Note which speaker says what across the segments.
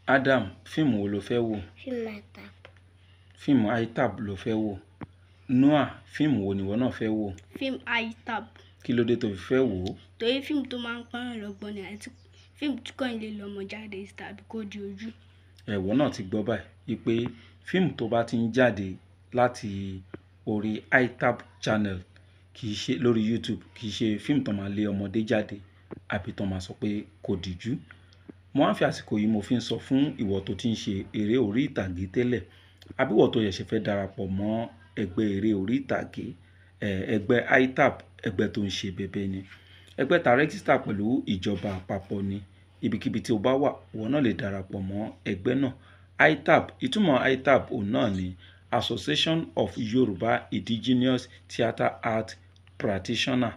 Speaker 1: Adam, fíìmù wo lo fẹ́ wò?
Speaker 2: Fíìmù ITAB.
Speaker 1: Fíìmù ITAB lo fẹ́ wò. Noah, fíìmù wo nìwọ náà fẹ́ wò?
Speaker 2: Fíìmù ITAB.
Speaker 1: Kí ló dé tó fi fẹ́ wò ó?
Speaker 2: Torí fíìmù tó máa ń pọ́nyàn lọ́gbọ́n ni àti fíìmù tí kò ní lè lọ́mọ jáde tàbí kó di ojú.
Speaker 1: Ẹ̀wọ́ náà ti gbọ́ báyìí pé fíìmù tó bá ti ń jáde láti orí ITAB channel kì í ṣe lórí YouTube, kì í ṣe fíìmù tó máa lé ọmọdé jáde àbí tó máa sọ pé kò díjú. Mo á fi àsìkò yìí mo fi ń sọ fún ìwọ tó ti ń ṣe eré orí ìtàgé tẹ́lẹ̀ àbí ìwọ tó ṣẹ̀ṣẹ̀ fẹ́ darapọ̀ mọ́ ẹgbẹ́ eré orí ìtàgé, ẹgbẹ́ ITAB, ẹgbẹ́ tó ń ṣe bẹ̀bẹ̀ ni. Ẹgbẹ́ ta rẹ́gísítà pẹ̀lú ìjọba àpapọ̀ ni. Ibikíbi tí o bá wà, ìwọ náà lè darapọ̀ mọ́ ẹgbẹ́ náà. ITAB, ìtumọ̀ ITAB òun náà ni Association of Yoruba Indigenous Theatre Art Practitioners.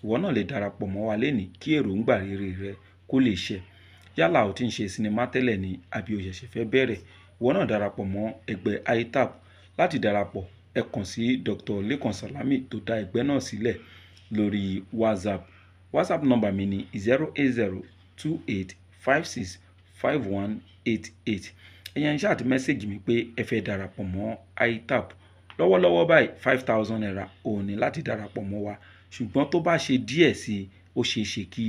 Speaker 1: Ìwọ náà lè darapọ̀ mọ́ wa lénìí kí èròǹgbà rere rẹ kó lè ṣẹ. Yálà o ti ń ṣe sinimá tẹ́lẹ̀ ni àbí o ṣẹ̀ṣẹ̀ fẹ́ bẹ̀rẹ̀, ìwọ náà darapọ̀ mọ́ ẹgbẹ́ ITAB. Láti darapọ̀, ẹ kàn sí Dr. Lekan Salami tó dá ẹgbẹ́ náà sílẹ̀ lórí WhatsApp. WhatsApp nọ́mbà mi ni 08028565188. Ẹ̀yin ṣáà ti mẹ́sẹ̀gì mi pé ẹ fẹ́ darapọ̀ mọ́ ITAB. Lọ́wọ́lọ́wọ́ báyìí 5,000 naira òun ni láti darapọ̀ mọ́ wa, ṣùgbọ́n tó bá ṣe díẹ̀ sí i, ó ṣeé ṣe kí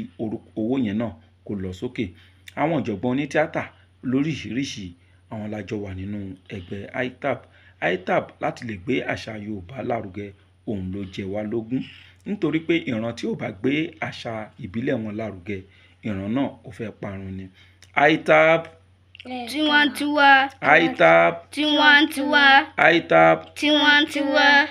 Speaker 1: owó yẹn náà kó lọ sókè. Àwọn ọ̀jọ̀gbọ́n onítíátà lóríṣìíríṣìí àwọn lájọ wà nínú ẹgbẹ́ ITAB. ITAB láti lè gbé àṣà Yorùbá lárugẹ òun ló jẹ wá lógún, nítorí pé ìran tí ò bá gbé àṣà ìbílẹ̀ wọn lárugẹ, ìran náà ó fẹ́ parun ni. ITAB.
Speaker 2: Tiwantiwa.
Speaker 1: ITAB.
Speaker 2: Tiwantiwa.
Speaker 1: ITAB.
Speaker 2: Tiwantiwa.